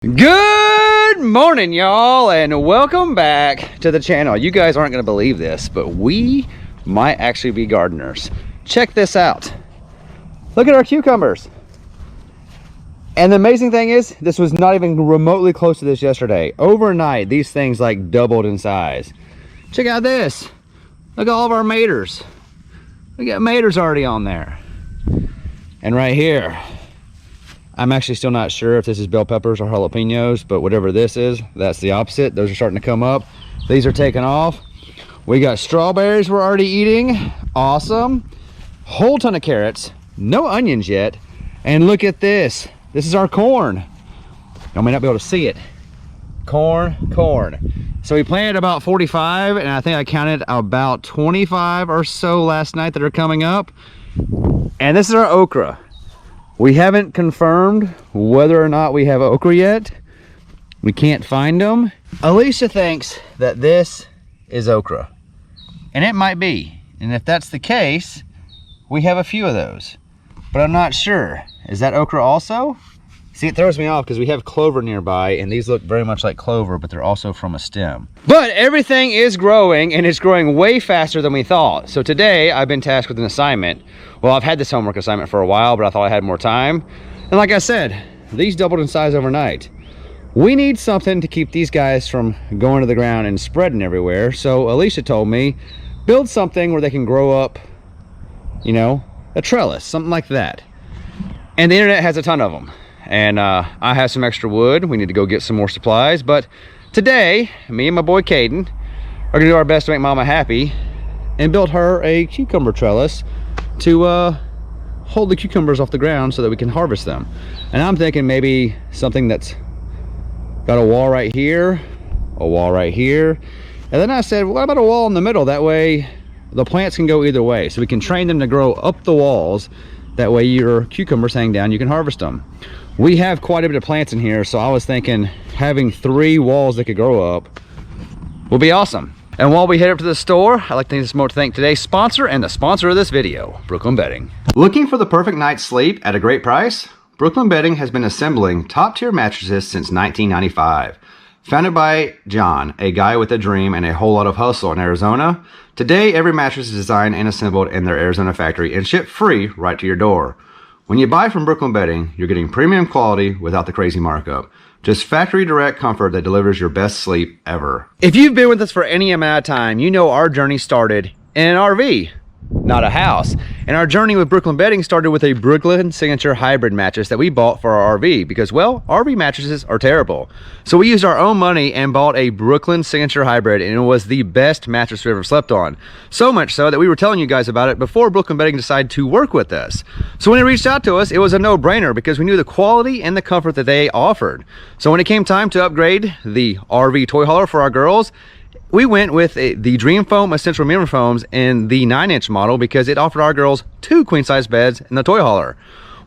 Good morning, y'all, and welcome back to the channel. You guys aren't going to believe this, but we might actually be gardeners. Check this out. Look at our cucumbers. And the amazing thing is, this was not even remotely close to this yesterday. Overnight, these things like doubled in size. Check out this. Look at all of our maters. We got maters already on there. And right here, I'm actually still not sure if this is bell peppers or jalapenos, but whatever this is, that's the opposite. Those are starting to come up. These are taking off. We got strawberries we're already eating. Awesome. Whole ton of carrots. No onions yet. And look at this. This is our corn. Y'all may not be able to see it. Corn. So we planted about 45, and I think I counted about 25 or so last night that are coming up. And this is our okra. We haven't confirmed whether or not we have okra yet. We can't find them. Alicia thinks that this is okra, and it might be. And if that's the case, we have a few of those, but I'm not sure. Is that okra also? See, it throws me off because we have clover nearby, and these look very much like clover, but they're also from a stem. But everything is growing, and it's growing way faster than we thought. So today I've been tasked with an assignment. Well, I've had this homework assignment for a while, but I thought I had more time. And like I said, these doubled in size overnight. We need something to keep these guys from going to the ground and spreading everywhere. So Alicia told me, build something where they can grow up, you know, a trellis, something like that. And the internet has a ton of them. And I have some extra wood. We need to go get some more supplies. But today, me and my boy Caden are gonna do our best to make Mama happy and build her a cucumber trellis to hold the cucumbers off the ground so that we can harvest them. And I'm thinking maybe something that's got a wall right here, a wall right here. And then I said, well, what about a wall in the middle? That way the plants can go either way. So we can train them to grow up the walls. That way your cucumbers hang down, you can harvest them. We have quite a bit of plants in here, so I was thinking having 3 walls that could grow up will be awesome. And while we head up to the store, I'd like to take this moment to thank today's sponsor and the sponsor of this video, Brooklyn Bedding. Looking for the perfect night's sleep at a great price? Brooklyn Bedding has been assembling top-tier mattresses since 1995. Founded by John, a guy with a dream and a whole lot of hustle in Arizona, today every mattress is designed and assembled in their Arizona factory and shipped free right to your door. When you buy from Brooklyn Bedding, you're getting premium quality without the crazy markup. Just factory direct comfort that delivers your best sleep ever. If you've been with us for any amount of time, you know our journey started in an RV, not a house. And our journey with Brooklyn Bedding started with a Brooklyn Signature Hybrid mattress that we bought for our RV because, well, RV mattresses are terrible. So we used our own money and bought a Brooklyn Signature Hybrid, and it was the best mattress we ever slept on. So much so that we were telling you guys about it before Brooklyn Bedding decided to work with us. So when they reached out to us, it was a no-brainer because we knew the quality and the comfort that they offered. So when it came time to upgrade the RV toy hauler for our girls, we went with the Dream Foam Essential Memory Foams in the 9-inch model because it offered our girls 2 queen-size beds in the toy hauler.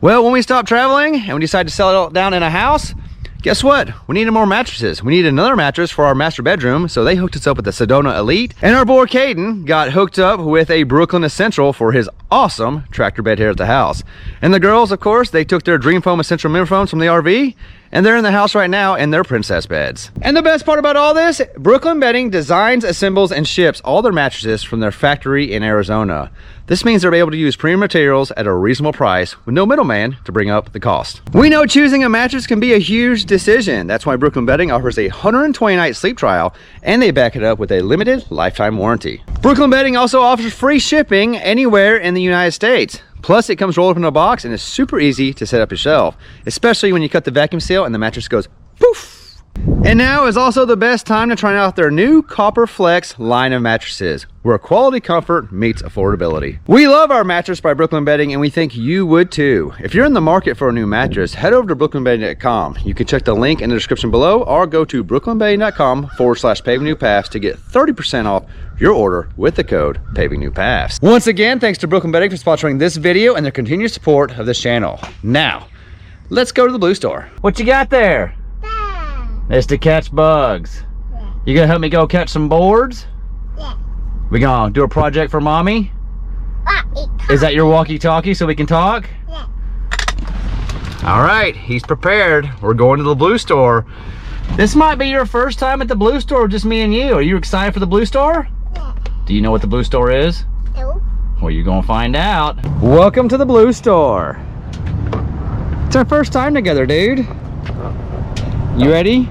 Well, when we stopped traveling and we decided to settle down in a house, guess what? We needed more mattresses. We needed another mattress for our master bedroom, so they hooked us up with the Sedona Elite. And our boy Caden got hooked up with a Brooklyn Essential for his awesome tractor bed here at the house. And the girls, of course, they took their Dream Foam Essential Memory Foams from the RV, and they're in the house right now in their princess beds. And the best part about all this, Brooklyn Bedding designs, assembles, and ships all their mattresses from their factory in Arizona. This means they're able to use premium materials at a reasonable price with no middleman to bring up the cost. We know choosing a mattress can be a huge decision. That's why Brooklyn Bedding offers a 120-night sleep trial, and they back it up with a limited lifetime warranty. Brooklyn Bedding also offers free shipping anywhere in the United States. Plus, it comes rolled up in a box and is super easy to set up yourself, especially when you cut the vacuum seal and the mattress goes poof. And now is also the best time to try out their new Copper Flex line of mattresses, where quality comfort meets affordability. We love our mattress by Brooklyn Bedding, and we think you would too. If you're in the market for a new mattress, head over to brooklynbedding.com. You can check the link in the description below or go to brooklynbedding.com/pavingnewpaths to get 30% off your order with the code PAVINGNEWPATHs. Once again, thanks to Brooklyn Bedding for sponsoring this video and their continued support of this channel. Now, let's go to the blue store. What you got there? It's to catch bugs. Yeah. You gonna help me go catch some boards? Yeah. We gonna do a project for mommy? Is that your walkie-talkie so we can talk? Yeah. All right, he's prepared. We're going to the Blue Store. This might be your first time at the Blue Store, just me and you. Are you excited for the Blue Store? Yeah. Do you know what the Blue Store is? No. Well, you're gonna find out. Welcome to the Blue Store. It's our first time together, dude. You ready?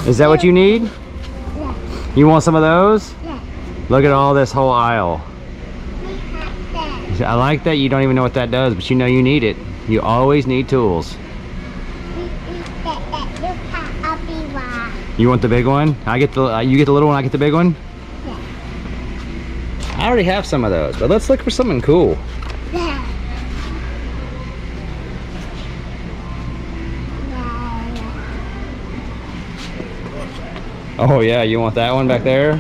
Is that what you need? Yeah. You want some of those? Yeah. Look at all this whole aisle. I like that you don't even know what that does, but you know you need it. You always need tools. You want the big one? I get the you get the little one, I get the big one? Yeah. I already have some of those, but let's look for something cool. Yeah. Oh yeah, you want that one back there?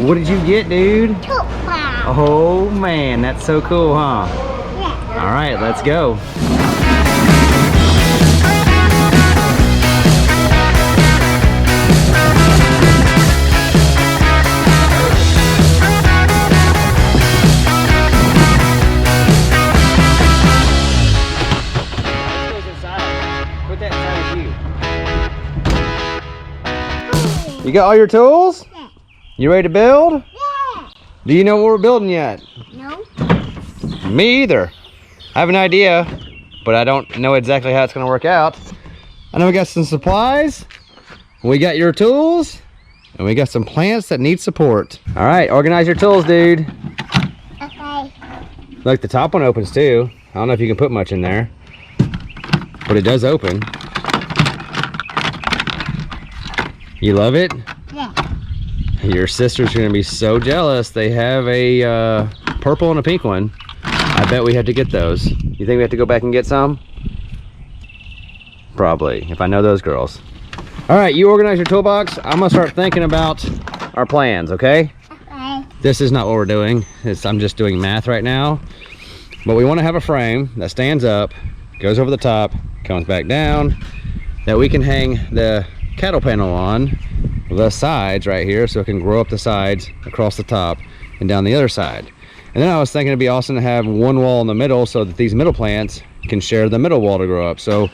What did you get, dude? Oh man, that's so cool, huh? Yeah. All right, let's go. You got all your tools? Yeah. You ready to build? Yeah. Do you know what we're building yet? No. Me either. I have an idea, but I don't know exactly how it's going to work out. I know we got some supplies, we got your tools, and we got some plants that need support. All right, organize your tools, dude. Okay. Look, the top one opens too. I don't know if you can put much in there, but it does open. You love it? Yeah. Your sister's gonna be so jealous. They have a purple and a pink one. I bet we have to get those. You think we have to go back and get some? Probably, if I know those girls. All right, you organize your toolbox. I'm gonna start thinking about our plans, okay? Okay. This is not what we're doing. I'm just doing math right now. But we wanna have a frame that stands up, goes over the top, comes back down, that we can hang the cattle panel on the sides right here, so it can grow up the sides across the top and down the other side. And then I was thinking it'd be awesome to have one wall in the middle so that these middle plants can share the middle wall to grow up. So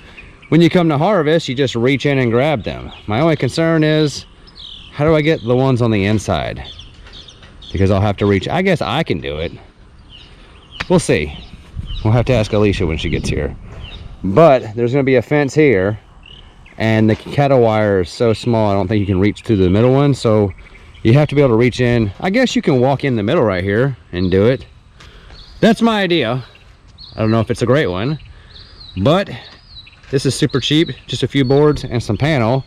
when you come to harvest, you just reach in and grab them. My only concern is, how do I get the ones on the inside? Because I'll have to reach. I guess I can do it. We'll see. We'll have to ask Alicia when she gets here. But there's going to be a fence here, and the cattle wire is so small I don't think you can reach through the middle one, so you have to be able to reach in. I guess you can walk in the middle right here and do it. That's my idea. I don't know if it's a great one, but this is super cheap, just a few boards and some panel,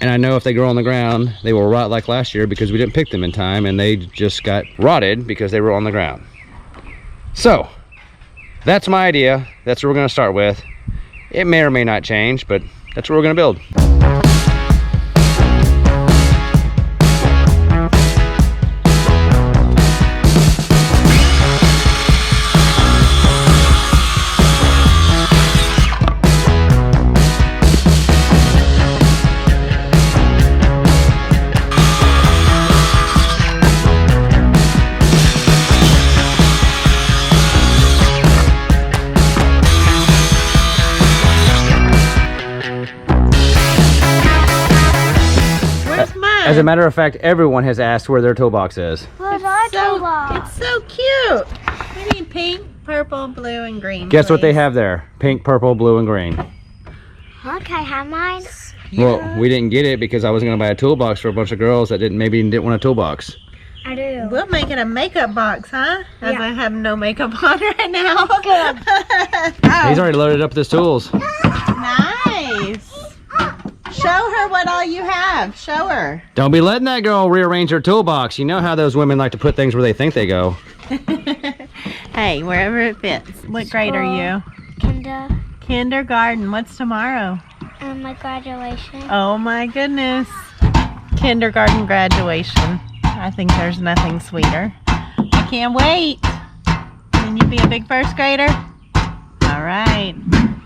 and I know if they grow on the ground they will rot like last year because we didn't pick them in time and they just got rotted because they were on the ground. So that's my idea. That's what we're going to start with. It may or may not change, but that's what we're going to build. As a matter of fact, everyone has asked where their toolbox is. It's so cute. We need pink, purple, blue, and green. Guess what they have there? Pink, purple, blue, and green. Okay, I have mine. Well, we didn't get it because I wasn't going to buy a toolbox for a bunch of girls that maybe didn't want a toolbox. I do. We'll make it a makeup box, huh? As Yeah. I have no makeup on right now. Good. He's already loaded up with his tools. Nice. Show her what all you have. Show her. Don't be letting that girl rearrange her toolbox. You know how those women like to put things where they think they go. Hey, wherever it fits. What grade are you? Kindergarten. What's tomorrow? My graduation. Oh my goodness. Kindergarten graduation. I think there's nothing sweeter. I can't wait. Can you be a big first grader? All right.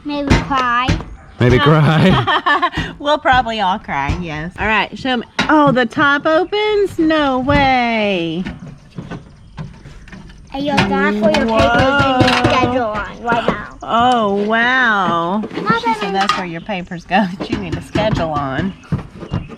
Maybe cry. Maybe cry. We'll probably all cry, yes. All right, show me. Oh, the top opens? No way. And you're gonna put your papers in your schedule on right now. Oh, wow. She said that's where your papers go that you need a schedule on.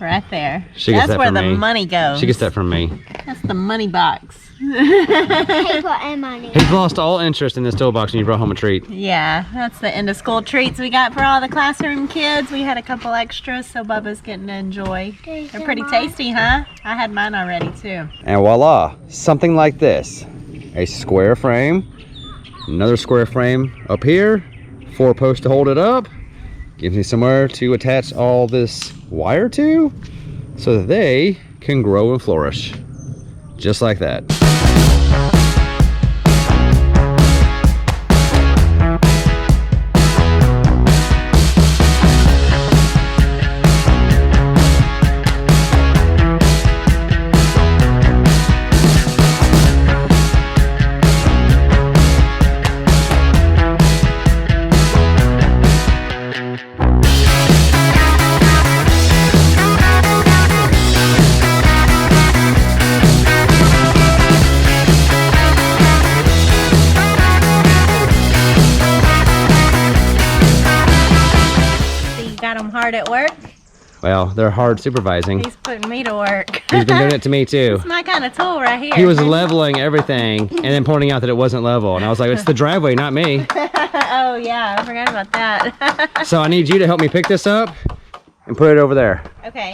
Right there. She gets That's that where from the me. money goes. She gets that from me. That's the money box. Paper and money. He's lost all interest in this toolbox and you brought home a treat. Yeah, that's the end of school treats we got for all the classroom kids. We had a couple extras, so Bubba's getting to enjoy. They're pretty tasty, huh? I had mine already too. And voila, something like this. A square frame, another square frame up here, 4 posts to hold it up. Gives me somewhere to attach all this wire to so that they can grow and flourish. Just like that. Got them hard at work. Well, they're hard supervising. He's putting me to work. He's been doing it to me too. It's my kind of tool right here. He was leveling everything and then pointing out that it wasn't level. And I was like, it's the driveway, not me. Oh yeah, I forgot about that. So I need you to help me pick this up and put it over there. Okay.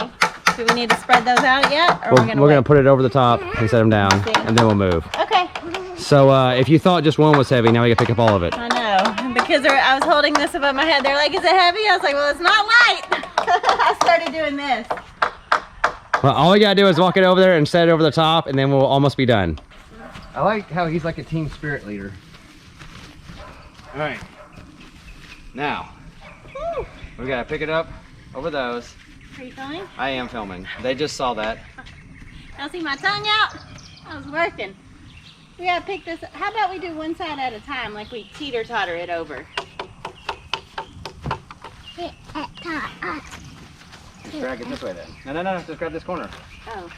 Do we need to spread those out yet? Or We're gonna wait? put it over the top and set them down, and then we'll move. Okay. So if you thought just one was heavy, now we gotta pick up all of it. I know. Because I was holding this above my head. They're like, is it heavy? I was like, well, it's not light. I started doing this. Well, all we gotta do is walk it over there and set it over the top, and then we'll almost be done. I like how he's like a team spirit leader. All right. Now, we gotta pick it up over those. Are you filming? I am filming. They just saw that. Now see my tongue out? I was working. We gotta pick this. How about we do one side at a time, like we teeter-totter it over? Drag it this way then. No, just grab this corner. Oh.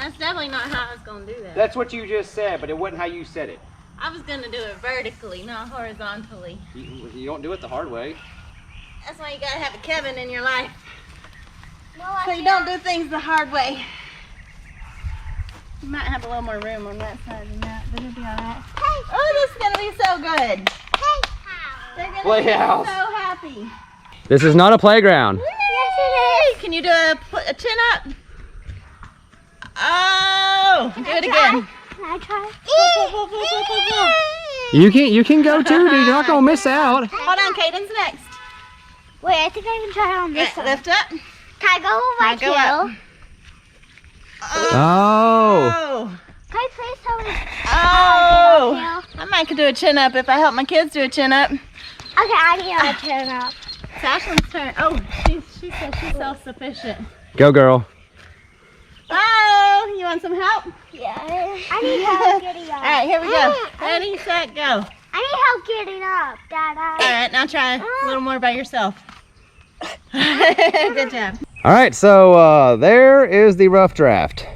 That's definitely not how I was gonna do that. That's what you just said, but it wasn't how you said it. I was gonna do it vertically, not horizontally. You don't do it the hard way. That's why you gotta have a Kevin in your life. No, I So you don't do things the hard way. You might have a little more room on that side than that, but it'll be alright. Oh, this is gonna be so good. They're gonna Playhouse. be so happy. This is not a playground. Yes, it is. Can you do a chin up? Oh, do it again. Can I try? You can go too, dude. You're not gonna miss out. Hold on, Caden's next. Wait, I think I can try it on this Right, one. lift up. Can I go over Go up. too? Oh. Can I please tell me? Oh. I might could do a chin up if I help my kids do a chin up. Okay, I need a turn up. It's Ashlyn's turn. Oh, she says she's self-sufficient. Go, girl. Oh, you want some help? Yeah. I need help getting up. All right, here we go. Ready, set, go. All I need help getting up, Dada. right, now try a little more by yourself. Good job. All right, so there is the rough draft.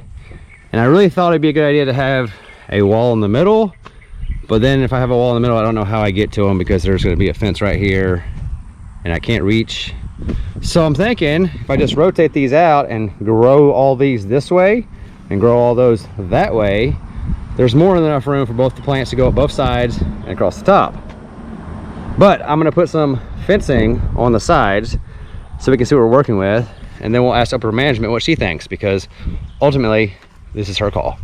And I really thought it'd be a good idea to have a wall in the middle. But then if I have a wall in the middle, I don't know how I get to them because there's gonna be a fence right here and I can't reach. So I'm thinking if I just rotate these out and grow all these this way and grow all those that way, there's more than enough room for both the plants to go up both sides and across the top. But I'm gonna put some fencing on the sides so we can see what we're working with, and then we'll ask upper management what she thinks, because ultimately this is her call.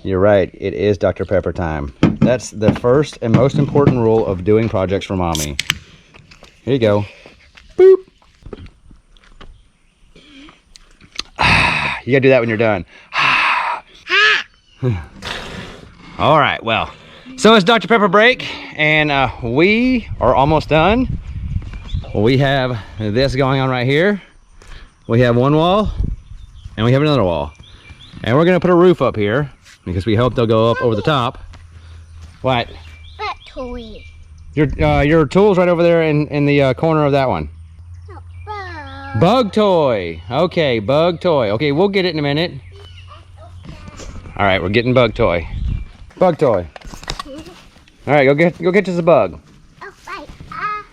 You're right, it is Dr. Pepper time. That's the first and most important rule of doing projects for mommy. Here you go. Boop. You gotta do that when you're done. All right, well, so it's Dr. Pepper break, and we are almost done. We have this going on right here. We have one wall, and we have another wall. And we're gonna put a roof up here, because we hope they'll go up over the top. What? That toy. Your tool's right over there in the corner of that one. Bug toy. Okay, bug toy. Okay, we'll get it in a minute. All right, we're getting bug toy. Bug toy. All right, go get us a bug. Oh, right.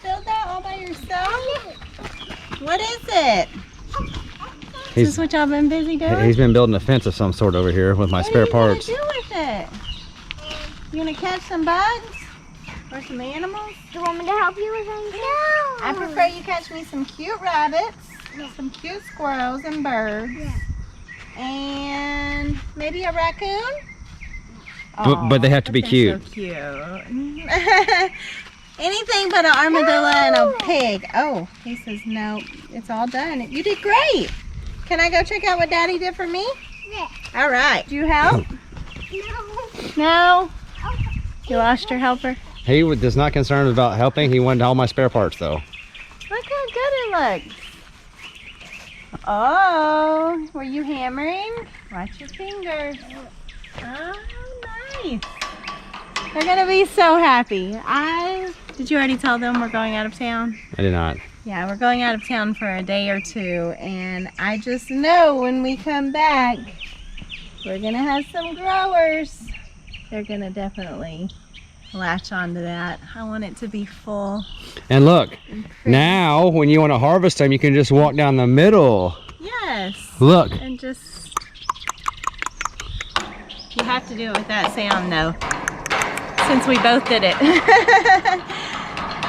Build that all by yourself? What is it? Is this what y'all been busy doing? He's been building a fence of some sort over here with my spare parts. What are you gonna do with it? You gonna catch some bugs? Or some animals? Do you want me to help you with anything? No. I prefer you catch me some cute rabbits, some cute squirrels and birds, and maybe a raccoon? But they have to be cute. So cute. Anything but an armadillo and a pig. Oh, he says no, it's all done. You did great. Can I go check out what Daddy did for me? Yeah. All right. Do you help? No. No? You lost your helper? He was not concerned about helping. He wanted all my spare parts, though. Look how good it looks. Oh, were you hammering? Watch your fingers. Oh, nice. They're gonna be so happy. Did you already tell them we're going out of town? I did not. Yeah, we're going out of town for a day or two, and I just know when we come back, we're gonna have some growers. They're gonna definitely latch onto that. I want it to be full. And look, now when you want to harvest them, you can just walk down the middle. Yes. Look. And just, you have to do it with that sound though, since we both did it.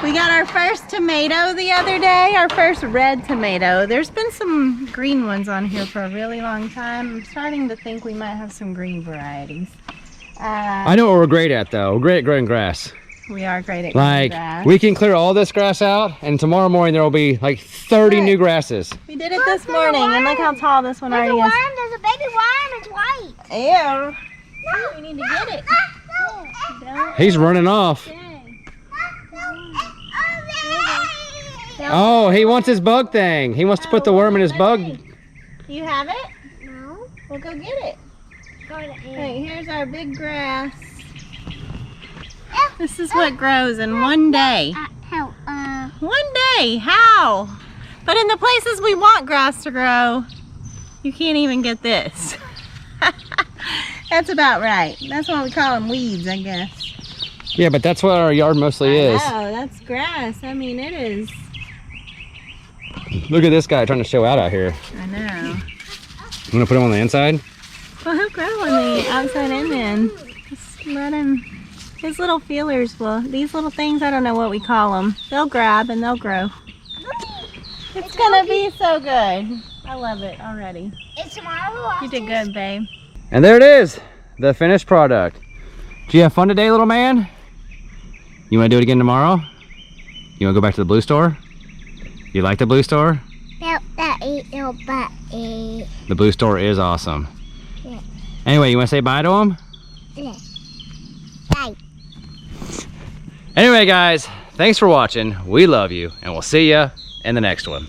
We got our first tomato the other day, our first red tomato. There's been some green ones on here for a really long time. I'm starting to think we might have some green varieties. I know what we're great at, though. We're great at growing grass. We are great at growing grass. We can clear all this grass out, and tomorrow morning there will be like 30 new grasses. We did it this morning, and look how tall this one already is. There's a baby worm. It's white. Ew. We need to get it. He's running off. Oh, he wants his bug thing. He wants to put the worm in his bug. Do you have it? No. We'll go get it. Hey, here's our big grass. This is what grows in one day. One day, how? But in the places we want grass to grow, you can't even get this. That's about right. That's why we call them weeds, I guess. Yeah, but that's what our yard mostly is. Oh, that's grass. I mean, it is. Look at this guy trying to show out here. I know. You want to put him on the inside? Well, he'll grow on the outside and in. Just let him, his little feelers will, these little things, I don't know what we call them. They'll grab and they'll grow. It's gonna be so good. I love it already. It's tomorrow. You did good, babe. And there it is, the finished product. Did you have fun today, little man? You want to do it again tomorrow? You want to go back to the blue store? You like the blue store? The blue store is awesome. Yeah. Anyway, you want to say bye to him? Yeah. Bye. Anyway, guys, thanks for watching. We love you, and we'll see ya in the next one.